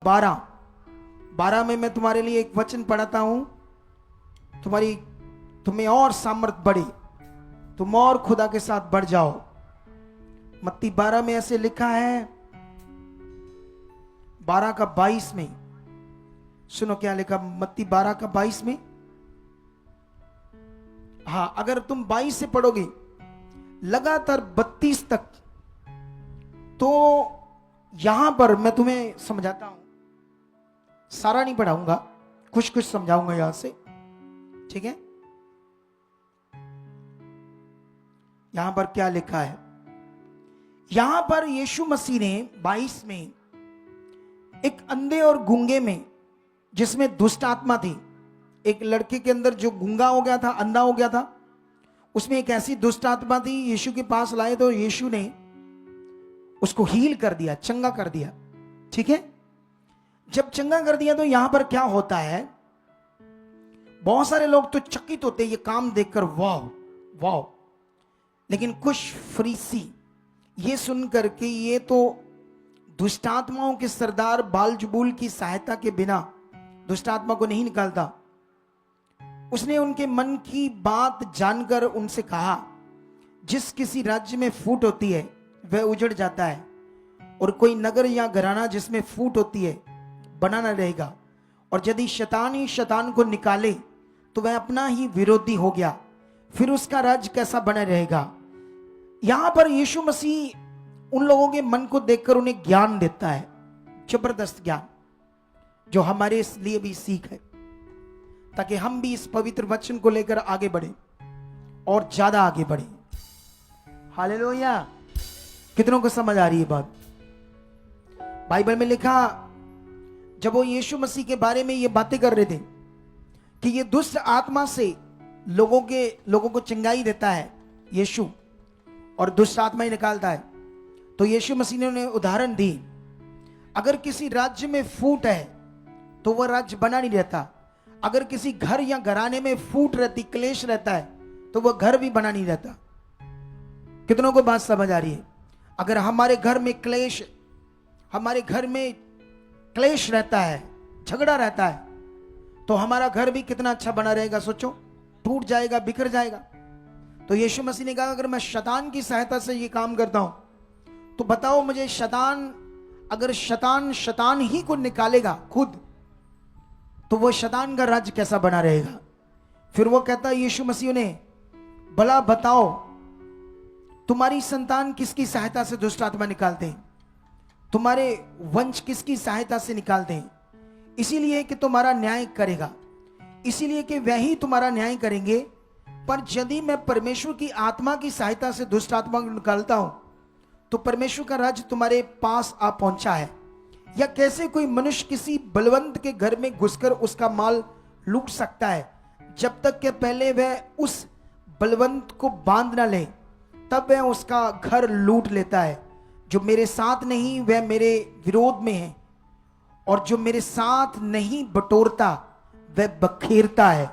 12 12 में मैं तुम्हारे लिए एक वचन पढ़ाता हूं, तुम्हें और सामर्थ बढ़े, तुम और खुदा के साथ बढ़ जाओ। मत्ती 12 में ऐसे लिखा है, 12 का 22 में सुनो क्या लिखा। मत्ती 12 का 22 में, हाँ, अगर तुम 22 से पढ़ोगे लगातार 32 तक, तो यहां पर मैं तुम्हें समझाता हूं, सारा नहीं पढ़ाऊंगा, कुछ कुछ समझाऊंगा यहां से, ठीक है। यहां पर क्या लिखा है, यहां पर यीशु मसीह ने 22 में एक अंधे और गूंगे में, जिसमें दुष्ट आत्मा थी, एक लड़के के अंदर जो गूंगा हो गया था, अंधा हो गया था, उसमें एक ऐसी दुष्ट आत्मा थी, यीशु के पास लाए तो यीशु ने उसको हील कर दिया, चंगा कर दिया, ठीक है। जब चंगा कर दिया तो यहां पर क्या होता है, बहुत सारे लोग तो चकित होते हैं ये काम देखकर, वाह वाह, लेकिन कुछ फरीसी ये सुनकर के ये तो दुष्टात्माओं के सरदार बालजबूल की सहायता के बिना दुष्टात्मा को नहीं निकालता। उसने उनके मन की बात जानकर उनसे कहा, जिस किसी राज्य में फूट होती है वह उजड़ जाता है, और कोई नगर या घराना जिसमें फूट होती है बना न रहेगा। और यदि शैतान ही शैतान को निकाले तो वह अपना ही विरोधी हो गया, फिर उसका राज्य कैसा बना रहेगा। यहां पर यीशु मसीह उन लोगों के मन को देखकर उन्हें ज्ञान देता है, जबरदस्त ज्ञान, जो हमारे लिए भी सीख है, ताकि हम भी इस पवित्र वचन को लेकर आगे बढ़े और ज्यादा आगे बढ़े। हालेलुया। कितनों को समझ आ रही है बात। बाइबल में लिखा, जब वो यीशु मसीह के बारे में ये बातें कर रहे थे कि ये दुष्ट आत्मा से लोगों को चंगाई देता है यीशु, और दुष्ट आत्मा ही निकालता है, तो यीशु मसीह ने उन्हें उदाहरण दी, अगर किसी राज्य में फूट है तो वह राज्य बना नहीं रहता। अगर किसी घर या घराने में फूट रहती, क्लेश रहता है, तो वह घर भी बना नहीं रहता। कितनों को बात समझ आ रही है। अगर हमारे घर में क्लेश रहता है, झगड़ा रहता है, तो हमारा घर भी कितना अच्छा बना रहेगा, सोचो, टूट जाएगा, बिखर जाएगा। तो यीशु मसीह ने कहा, अगर मैं शैतान की सहायता से ये काम करता हूं, तो बताओ मुझे, अगर शैतान ही को निकालेगा खुद, तो वो शैतान का राज्य कैसा बना रहेगा। फिर वो कहता है यीशु मसीह ने, भला बताओ तुम्हारी संतान किसकी सहायता से दुष्ट आत्मा निकालते हैं, तुम्हारे वंश किसकी सहायता से निकालते हैं, इसीलिए कि तुम्हारा न्याय करेगा, इसीलिए कि वह ही तुम्हारा न्याय करेंगे। पर यदि मैं परमेश्वर की आत्मा की सहायता से दुष्ट आत्मा को निकालता हूं, तो परमेश्वर का राज्य तुम्हारे पास आ पहुंचा है। या कैसे कोई मनुष्य किसी बलवंत के घर में घुसकर उसका माल लूट सकता है, जब तक कि पहले वह उस बलवंत को बांध ना ले, तब वह उसका घर लूट लेता है। जो मेरे साथ नहीं वह मेरे विरोध में है, और जो मेरे साथ नहीं बटोरता वह बखेरता है।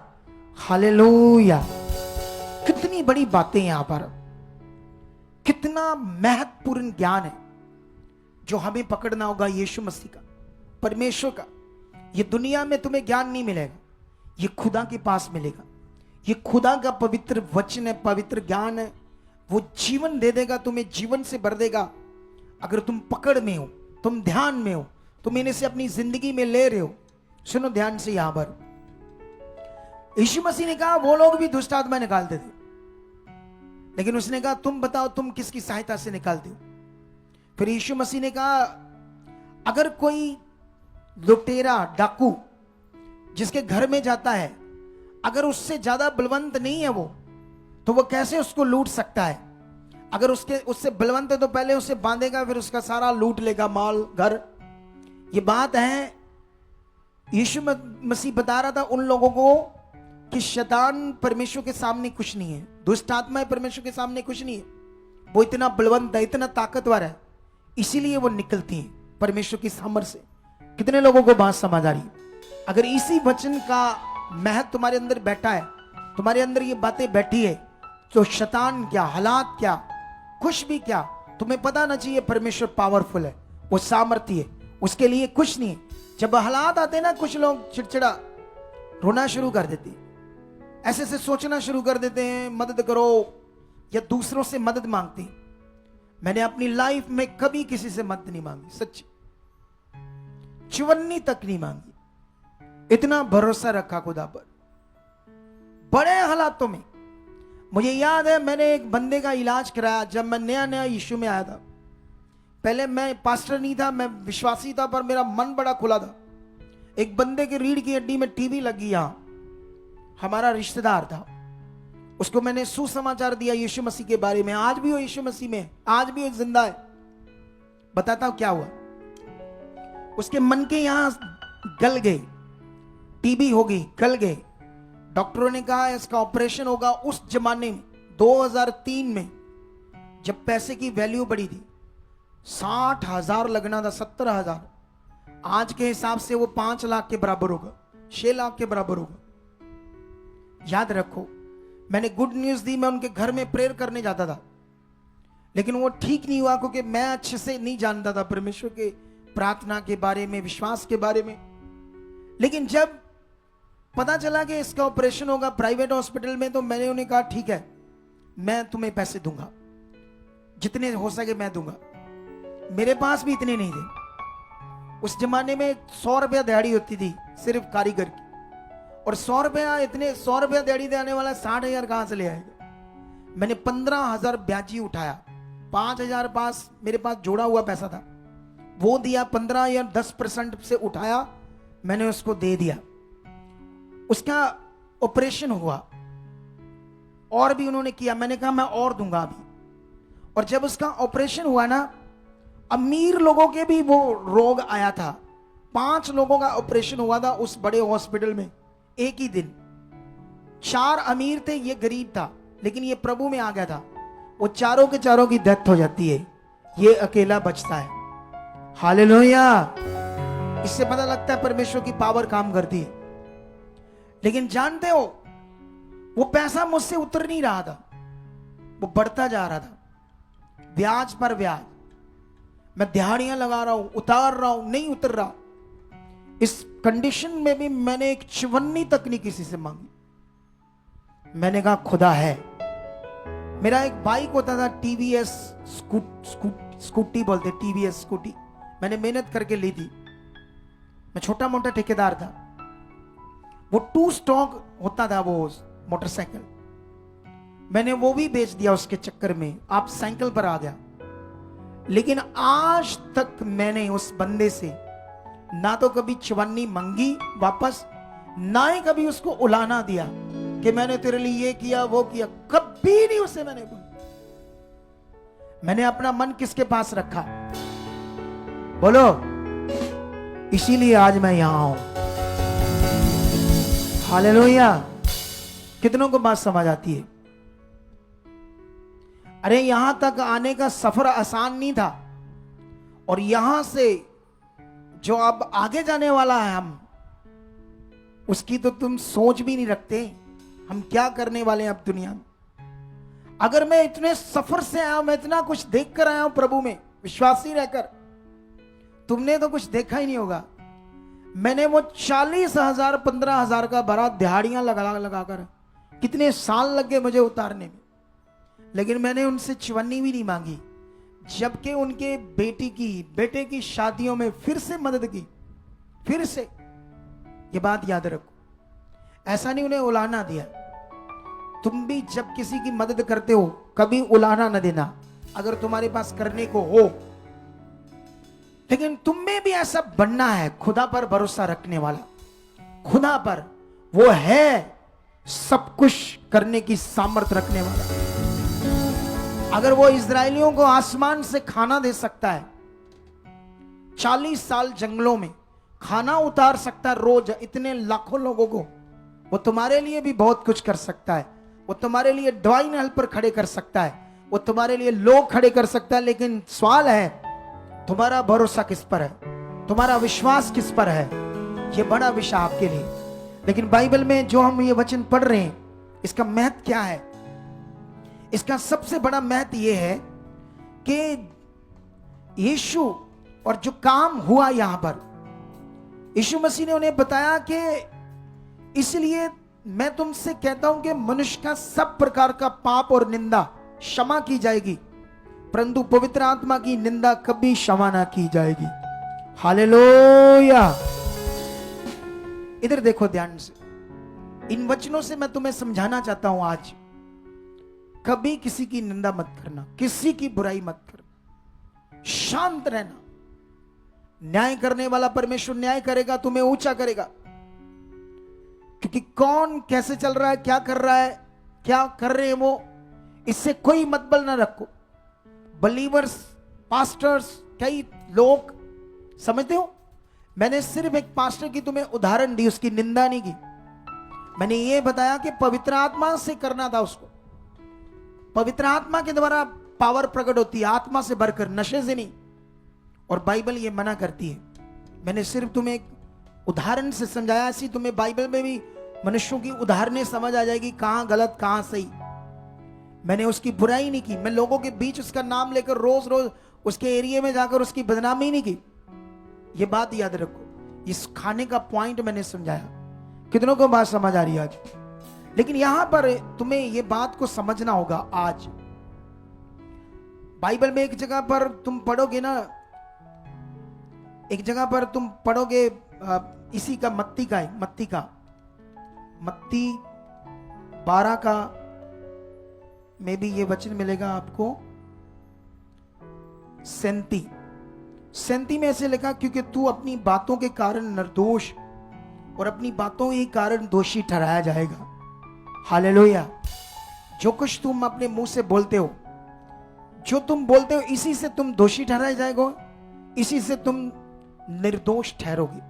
हालेलुया। कितनी बड़ी बातें यहां पर, कितना महत्वपूर्ण ज्ञान है जो हमें पकड़ना होगा यीशु मसीह का, परमेश्वर का। ये दुनिया में तुम्हें ज्ञान नहीं मिलेगा, ये खुदा के पास मिलेगा। ये खुदा का पवित्र वचन है, पवित्र ज्ञान है, वो जीवन दे देगा, तुम्हें जीवन से भर देगा। अगर तुम पकड़ में हो, तुम ध्यान में हो, तुम इन्हें से अपनी जिंदगी में ले रहे हो। सुनो ध्यान से, यहां पर यीशु मसीह ने कहा वो लोग भी दुष्ट आत्मा निकालते थे, लेकिन उसने कहा तुम बताओ तुम किसकी सहायता से निकालते हो। फिर यीशु मसीह ने कहा, अगर कोई लुटेरा, डाकू जिसके घर में जाता है, अगर उससे ज्यादा बलवंत नहीं है वो, तो वो कैसे उसको लूट सकता है। अगर उससे बलवंत है तो पहले उसे बांधेगा, फिर उसका सारा लूट लेगा, माल, घर। ये बात है, यीशु मसीह बता रहा था उन लोगों को कि शैतान परमेश्वर के सामने कुछ नहीं है, दुष्ट आत्मा परमेश्वर के सामने कुछ नहीं है। वो इतना बलवंत है, इतना ताकतवर है, इसीलिए वो निकलती है परमेश्वर की सामर्थ्य से। कितने लोगों को बात समझ आ रही है। अगर इसी वचन का महत्व तुम्हारे अंदर बैठा है, तुम्हारे अंदर ये बातें बैठी है, तो शैतान क्या, हालात क्या, कुछ भी क्या, तुम्हें पता ना चाहिए परमेश्वर पावरफुल है, वो सामर्थ्य है, उसके लिए कुछ नहीं है। जब हालात आते ना, कुछ लोग चिड़चिड़ा रोना शुरू कर देते, ऐसे ऐसे सोचना शुरू कर देते हैं, मदद करो, या दूसरों से मदद मांगते हैं। मैंने अपनी लाइफ में कभी किसी से मदद नहीं मांगी, सच्ची, चुवन्नी तक नहीं मांगी। इतना भरोसा रखा खुदा पर बड़े हालातों में। मुझे याद है, मैंने एक बंदे का इलाज कराया जब मैं नया नया यीशु में आया था। पहले मैं पास्टर नहीं था, मैं विश्वासी था, पर मेरा मन बड़ा खुला था। एक बंदे के रीढ़ की हड्डी में टीबी लगी, यहां हमारा रिश्तेदार था। उसको मैंने सुसमाचार दिया यीशु मसीह के बारे में। आज भी वो यीशु मसीह में, आज भी वो जिंदा है। बताता हूं क्या हुआ। उसके मन के यहां गल गए, टीबी हो गई, गल गए। डॉक्टरों ने कहा इसका ऑपरेशन होगा। उस जमाने में 2003 में जब पैसे की वैल्यू बढ़ी थी, 60,000 लगना था, 70,000। आज के हिसाब से वो 5 लाख के बराबर होगा, 6 लाख के बराबर होगा। याद रखो, मैंने गुड न्यूज दी। मैं उनके घर में प्रेयर करने जाता था, लेकिन वो ठीक नहीं हुआ, क्योंकि मैं अच्छे से नहीं जानता था परमेश्वर के प्रार्थना के बारे में, विश्वास के बारे में। लेकिन जब पता चला कि इसका ऑपरेशन होगा प्राइवेट हॉस्पिटल में, तो मैंने उन्हें कहा ठीक है, मैं तुम्हें पैसे दूंगा, जितने हो सके मैं दूंगा। मेरे पास भी इतने नहीं थे। उस जमाने में 100 रुपया दिहाड़ी होती थी सिर्फ कारीगर की, और 100 रुपया दिहाड़ी देने वाला 60,000 कहां से ले आएगा। मैंने 15,000 ब्याजी उठाया, 5,000 पास मेरे पास जोड़ा हुआ पैसा था, वो दिया। 15 या 10% से उठाया, मैंने उसको दे दिया। उसका ऑपरेशन हुआ, और भी उन्होंने किया। मैंने कहा मैं और दूंगा अभी। और जब उसका ऑपरेशन हुआ ना, अमीर लोगों के भी वो रोग आया था। 5 लोगों का ऑपरेशन हुआ था उस बड़े हॉस्पिटल में एक ही दिन। 4 अमीर थे, ये गरीब था, लेकिन ये प्रभु में आ गया था। वो चारों के चारों की डेथ हो जाती है, ये अकेला बचता है। हालेलुया। इससे पता लगता है परमेश्वर की पावर काम करती है। लेकिन जानते हो, वो पैसा मुझसे उतर नहीं रहा था, वो बढ़ता जा रहा था, ब्याज पर ब्याज। मैं दिहाड़ियां लगा रहा हूं, उतार रहा हूं, नहीं उतर रहा। इस कंडीशन में भी मैंने एक चवन्नी तक नहीं किसी से मांगी। मैंने कहा खुदा है। मेरा एक बाइक होता था, टीवीएस स्कूटी बोलते, टीवीएस स्कूटी। मैंने मेहनत करके ली थी, मैं छोटा मोटा ठेकेदार था। वो 2 स्टॉक होता था वो मोटरसाइकिल, मैंने वो भी बेच दिया उसके चक्कर में। आप साइकिल पर आ गया। लेकिन आज तक मैंने उस बंदे से ना तो कभी चवन्नी मांगी वापस, ना ही कभी उसको उलाना दिया कि मैंने तेरे लिए ये किया वो किया। कभी नहीं उसे मैंने बोला। मैंने अपना मन किसके पास रखा? बोलो। इसीलिए आज मैं यहां हूं। हालेलुया। कितनों को बात समझ आती है? अरे यहां तक आने का सफर आसान नहीं था, और यहां से जो अब आगे जाने वाला है हम, उसकी तो तुम सोच भी नहीं रखते। हम क्या करने वाले हैं अब दुनिया में। अगर मैं इतने सफर से आया हूं, मैं इतना कुछ देख कर आया हूं प्रभु में विश्वासी रहकर, तुमने तो कुछ देखा ही नहीं होगा। मैंने वो 40,000 15,000 का भरा दिहाड़ियां लगा कर, कितने साल लग गए मुझे उतारने में, लेकिन मैंने उनसे चवन्नी भी नहीं मांगी। जबकि उनके बेटे की शादियों में फिर से मदद की, फिर से। ये बात याद रखो, ऐसा नहीं उन्हें उलाना दिया। तुम भी जब किसी की मदद करते हो, कभी उलाना न देना अगर तुम्हारे पास करने को हो। लेकिन तुम में भी ऐसा बनना है, खुदा पर भरोसा रखने वाला। खुदा पर, वो है सब कुछ करने की सामर्थ्य रखने वाला। अगर वो इजरायलियों को आसमान से खाना दे सकता है, 40 साल जंगलों में खाना उतार सकता है रोज इतने लाखों लोगों को, वो तुम्हारे लिए भी बहुत कुछ कर सकता है। वो तुम्हारे लिए डिवाइन हेल्पर खड़े कर सकता है, वो तुम्हारे लिए लोग खड़े कर सकता है। लेकिन सवाल है, तुम्हारा भरोसा किस पर है? तुम्हारा विश्वास किस पर है? ये बड़ा विषय आपके लिए। लेकिन बाइबल में जो हम ये वचन पढ़ रहे हैं, इसका महत्व क्या है? इसका सबसे बड़ा महत्व यह है कि यीशु और जो काम हुआ यहां पर, यीशु मसीह ने उन्हें बताया कि इसलिए मैं तुमसे कहता हूं कि मनुष्य का सब प्रकार का पाप और निंदा क्षमा की जाएगी, परंतु पवित्र आत्मा की निंदा कभी क्षमा ना की जाएगी। हालेलुया। इधर देखो ध्यान से, इन वचनों से मैं तुम्हें समझाना चाहता हूं आज, कभी किसी की निंदा मत करना, किसी की बुराई मत करना, शांत रहना। न्याय करने वाला परमेश्वर न्याय करेगा, तुम्हें ऊंचा करेगा। क्योंकि कौन कैसे चल रहा है, क्या कर रहा है, क्या कर रहे हैं वो, इससे कोई मतबल ना रखो। बलीवर्स, पास्टर्स, कई लोग, समझते हो, मैंने सिर्फ एक पास्टर की तुम्हें उदाहरण दी, उसकी निंदा नहीं की। मैंने ये बताया कि पवित्र आत्मा से करना था उसको। पवित्र आत्मा के द्वारा पावर प्रकट होती है, आत्मा से भरकर, नशे से नहीं। और बाइबल ये मना करती है। मैंने सिर्फ तुम्हें एक उदाहरण से समझाया, ऐसी तुम्हें बाइबल में भी मनुष्यों की उदाहरणें समझ आ जाएगी, कहां गलत कहां सही। मैंने उसकी बुराई नहीं की, मैं लोगों के बीच उसका नाम लेकर रोज रोज उसके एरिया में जाकर उसकी बदनामी नहीं की। ये बात याद रखो, इस खाने का पॉइंट मैंने समझाया। कितनों को बात समझ आ रही है आज? लेकिन यहां पर तुम्हें ये बात को समझना होगा। आज बाइबल में एक जगह पर तुम पढ़ोगे ना, एक जगह पर तुम पढ़ोगे इसी का मत्ती का है, मत्ती 12 का में भी ये वचन मिलेगा आपको। 37 में ऐसे लिखा, क्योंकि तू अपनी बातों के कारण निर्दोष और अपनी बातों के कारण दोषी ठहराया जाएगा। हालेलुया। जो कुछ तुम अपने मुंह से बोलते हो, जो तुम बोलते हो, इसी से तुम दोषी ठहराए जाएगा, इसी से तुम निर्दोष ठहरोगे।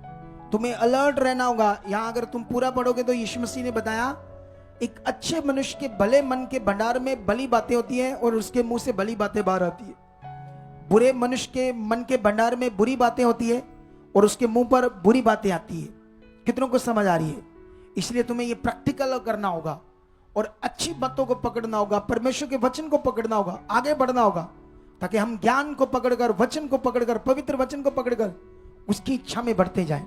तुम्हें अलर्ट रहना होगा। यहां अगर तुम पूरा पढ़ोगे तो यीशु मसीह ने बताया, एक अच्छे मनुष्य के भले मन के भंडार में भली बातें होती हैं और उसके मुंह से भली बातें बाहर आती है। बुरे मनुष्य के मन के भंडार में बुरी बातें होती है और उसके मुंह पर बुरी बातें आती है। कितनों को समझ आ रही है? इसलिए तुम्हें ये प्रैक्टिकल करना होगा और अच्छी बातों को पकड़ना होगा, परमेश्वर के वचन को पकड़ना होगा, आगे बढ़ना होगा, ताकि हम ज्ञान को पकड़कर, वचन को पकड़कर, पवित्र वचन को पकड़कर उसकी इच्छा में बढ़ते जाएं।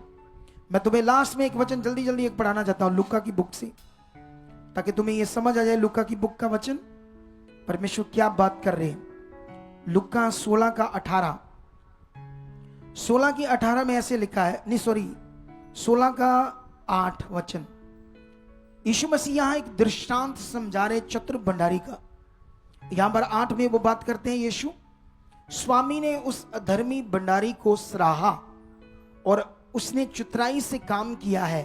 मैं तुम्हें लास्ट में एक वचन जल्दी जल्दी एक पढ़ाना चाहता हूं लूका की बुक से, ताकि तुम्हें यह समझ आ जाए लूका की बुक का वचन परमेश्वर क्या बात कर रहे हैं। लूका 16 का 18, 16 की 18 में ऐसे लिखा है, नहीं सॉरी 16 का 8 वचन। यीशु मसीह यहां एक दृष्टांत समझा रहे चतुर भंडारी का। यहां पर 8 में वो बात करते हैं, यीशु स्वामी ने उस अधर्मी भंडारी को सराहा और उसने चतुराई से काम किया है,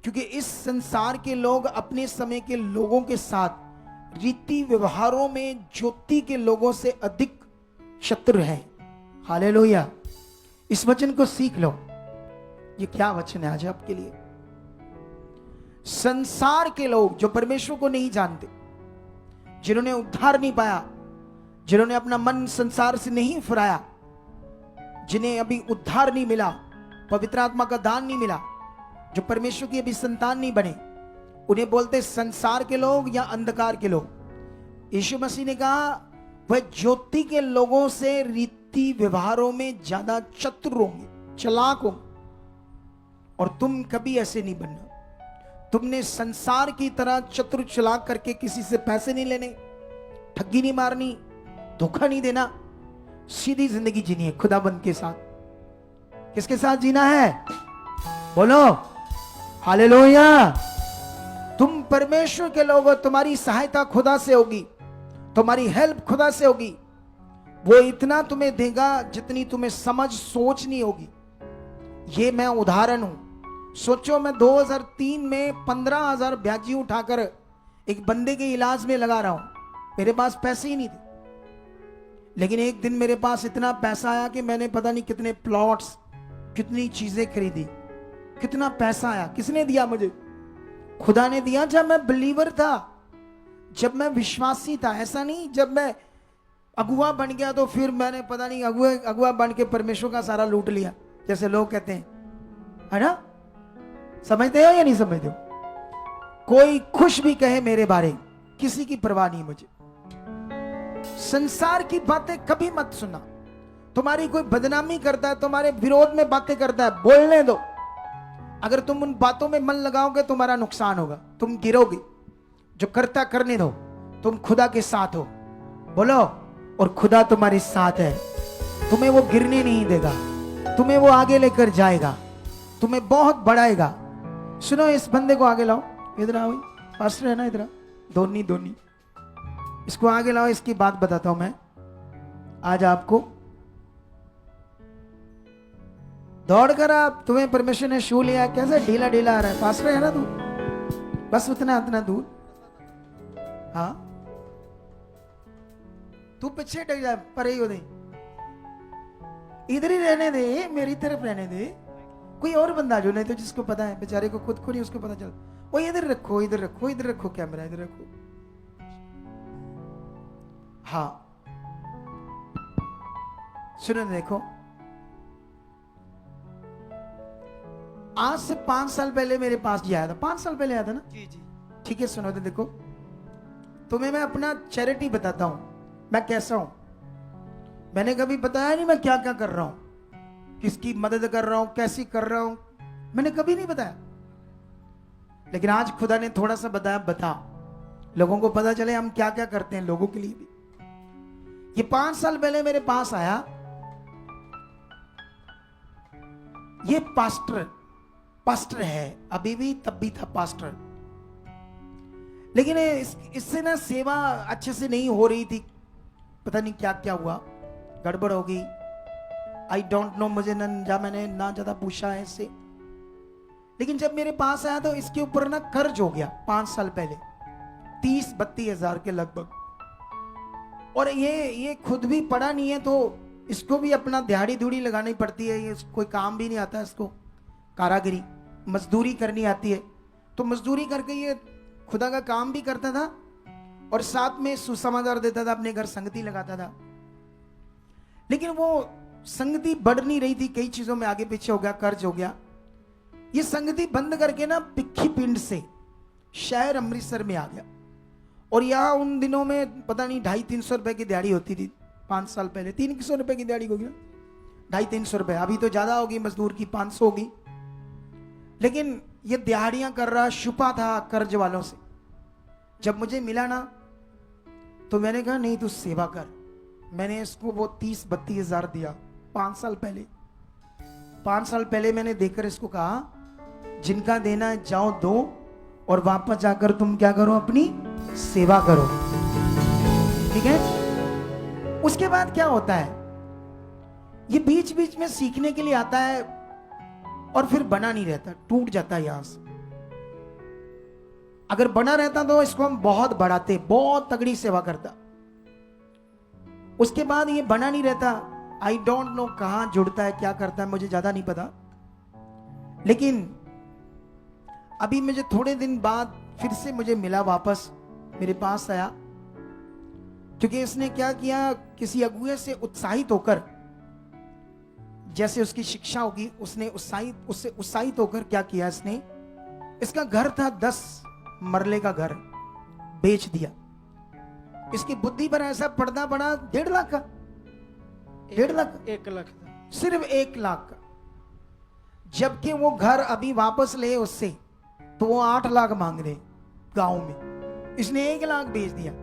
क्योंकि इस संसार के लोग अपने समय के लोगों के साथ रीति व्यवहारों में ज्योति के लोगों से अधिक शत्रु है। हालेलुया। इस वचन को सीख लो। ये क्या वचन है आज आपके लिए? संसार के लोग जो परमेश्वर को नहीं जानते, जिन्होंने उद्धार नहीं पाया, जिन्होंने अपना मन संसार से नहीं फिराया, जिन्हें अभी उद्धार नहीं मिला, पवित्र आत्मा का दान नहीं मिला, जो परमेश्वर की अभी संतान नहीं बने, उन्हें बोलते संसार के लोग या अंधकार के लोग। यीशु मसीह ने कहा वह ज्योति के लोगों से रीति व्यवहारों में ज्यादा चतुर होंगे, चालाक होंगे, और तुम कभी ऐसे नहीं बनना। तुमने संसार की तरह चतुर चालाक करके किसी से पैसे नहीं लेने, ठगी नहीं मारनी, धोखा नहीं देना, सीधी जिंदगी जीनी है खुदाबंद के साथ। किसके साथ जीना है? बोलो हालेलुया। तुम परमेश्वर के लोग हो, तुम्हारी सहायता खुदा से होगी, तुम्हारी हेल्प खुदा से होगी। वो इतना तुम्हें देगा जितनी तुम्हें समझ सोच नहीं होगी। ये मैं उदाहरण हूं। सोचो मैं 2003 में 15,000 ब्याजी उठाकर एक बंदे के इलाज में लगा रहा हूं। मेरे पास पैसे ही नहीं थे, लेकिन एक दिन मेरे पास इतना पैसा आया कि मैंने पता नहीं कितने प्लॉट्स, कितनी चीजें खरीदी, कितना पैसा आया। किसने दिया? मुझे खुदा ने दिया। जब मैं बिलीवर था, जब मैं विश्वासी था, ऐसा नहीं जब मैं अगुआ बन गया तो फिर मैंने पता नहीं अगुआ बन के परमेश्वर का सारा लूट लिया, जैसे लोग कहते हैं, है ना? समझते हो या नहीं समझते हो? कोई कुछ भी कहे मेरे बारे, किसी की परवाह नहीं मुझे। संसार की बातें कभी मत सुनना। तुम्हारी कोई बदनामी करता है, तुम्हारे विरोध में बातें करता है, बोलने दो। अगर तुम उन बातों में मन लगाओगे तुम्हारा नुकसान होगा, तुम गिरोगे। जो करता करने दो, तुम खुदा के साथ हो, बोलो, और खुदा तुम्हारे साथ है। तुम्हें वो गिरने नहीं देगा, तुम्हें वो आगे लेकर जाएगा, तुम्हें बहुत बढ़ाएगा। सुनो, इस बंदे को आगे लाओ, इधर आओ, पास्टर है ना, इधर धोनी धोनी, इसको आगे लाओ, इसकी बात बताता हूं मैं आज आपको। दौड़कर आप, तुम्हें परमेश्वर ने छू लिया, कैसे ढीला ढीला आ रहा है, पास्टर है ना तू, बस उतना उतना दूर। हाँ, तू पीछे टक जा, पर ही हो दे, इधर ही रहने दे, मेरी तरफ रहने दे। कोई और बंदा जो, नहीं तो जिसको पता है बेचारे को, खुद को नहीं उसको पता चल। वो इधर रखो, इधर रखो, इधर रखो कैमरा, इधर रखो। हाँ, सुनो, देखो, आज से 5 साल पहले मेरे पास जी आया था, 5 साल पहले आया था ना जी जी। ठीक है, सुनो तो, देखो तुम्हें मैं अपना चैरिटी बताता हूं, मैं कैसा हूं। मैंने कभी बताया नहीं मैं क्या क्या कर रहा हूं, किसकी मदद कर रहा हूं, कैसी कर रहा हूं, मैंने कभी नहीं बताया। लेकिन आज खुदा ने थोड़ा सा बताया, बता, लोगों को पता चले हम क्या क्या करते हैं लोगों के लिए भी। ये 5 साल पहले मेरे पास आया, ये पास्टर है, अभी भी तब भी था पास्टर। लेकिन इससे ना सेवा अच्छे से नहीं हो रही थी, पता नहीं क्या क्या हुआ, गड़बड़ हो गई, आई डोंट नो, मुझे मैंने ना ज्यादा पूछा है इससे। लेकिन जब मेरे पास आया तो इसके ऊपर ना कर्ज हो गया 5 साल पहले, 30-32 हजार के लगभग। और ये खुद भी पढ़ा नहीं है, तो इसको भी अपना दिहाड़ी धूड़ी लगानी पड़ती है, ये कोई काम भी नहीं आता इसको, कारागिरी मजदूरी करनी आती है। तो मजदूरी करके ये खुदा का काम भी करता था और साथ में सुसमाचार देता था, अपने घर संगति लगाता था। लेकिन वो संगति बढ़ नहीं रही थी, कई चीजों में आगे पीछे हो गया, कर्ज हो गया। ये संगति बंद करके ना पिक्खी पिंड से शहर अमृतसर में आ गया। और यहाँ उन दिनों में पता नहीं 250-300 रुपए की दिहाड़ी होती थी, 5 साल पहले 300 रुपए की दिहाड़ी होगी ना, 250-300 रुपए, अभी तो ज्यादा होगी, मजदूर की 500 होगी। लेकिन ये दिहाड़ियां कर रहा, छुपा था कर्ज वालों से। जब मुझे मिला ना तो मैंने कहा नहीं, तू सेवा कर। मैंने इसको वो 30-32 हजार दिया 5 साल पहले। 5 साल पहले मैंने देकर इसको कहा, जिनका देना है जाओ दो, और वापस जाकर तुम क्या करो, अपनी सेवा करो, ठीक है। उसके बाद क्या होता है, ये बीच बीच में सीखने के लिए आता है और फिर बना नहीं रहता, टूट जाता है यहां से। अगर बना रहता तो इसको हम बहुत बढ़ाते, बहुत तगड़ी सेवा करता। उसके बाद ये बना नहीं रहता, आई डोंट नो कहां जुड़ता है, क्या करता है, मुझे ज्यादा नहीं पता। लेकिन अभी मुझे थोड़े दिन बाद फिर से मुझे मिला, वापस मेरे पास आया, क्योंकि इसने क्या किया, किसी अगुए से उत्साहित होकर, जैसे उसकी शिक्षा होगी, उससे उत्साहित होकर क्या किया इसने, इसका घर था 10 मरले का घर, बेच दिया। इसकी बुद्धि पर ऐसा पर्दा पड़ा, 1.5 लाख का, 1.5 लाख, 1 लाख, सिर्फ 1 लाख का। जबकि वो घर अभी वापस ले उससे तो वो 8 लाख मांग रहे गांव में। इसने 1 लाख बेच दिया।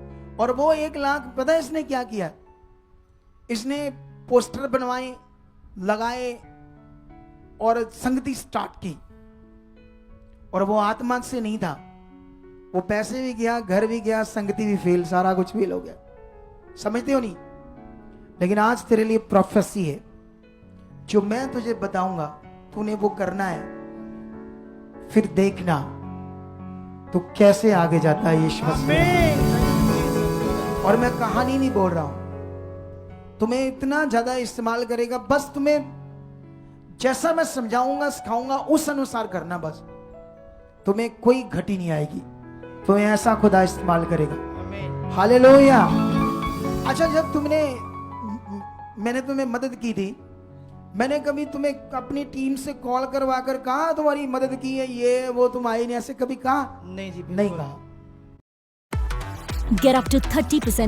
और वो 1 लाख, पता है इसने क्या किया, इसने पोस्टर बनवाए, लगाए और संगति स्टार्ट की। और वो आत्मा से नहीं था, वो पैसे भी गया, घर भी गया, संगति भी फेल, सारा कुछ फेल हो गया। समझते हो नहीं। लेकिन आज तेरे लिए प्रोफेसी है, जो मैं तुझे बताऊंगा तूने वो करना है, फिर देखना तू कैसे आगे जाता है यीशु मसीह। और मैं कहानी नहीं बोल रहा हूं, तुम्हें इतना ज्यादा इस्तेमाल करेगा, बस तुम्हें जैसा मैं समझाऊंगा सिखाऊंगा उस अनुसार करना, बस तुम्हें कोई घटी नहीं आएगी, तुम्हें ऐसा खुदा इस्तेमाल करेगा। हालेलुया। अच्छा, जब मैंने तुम्हें मदद की थी, मैंने कभी तुम्हें अपनी टीम से कॉल करवा कर कहा तुम्हारी मदद की है, ये वो, तुम आए नहीं, ऐसे कभी कहा? नहीं जी, नहीं कहा। Get up to 30%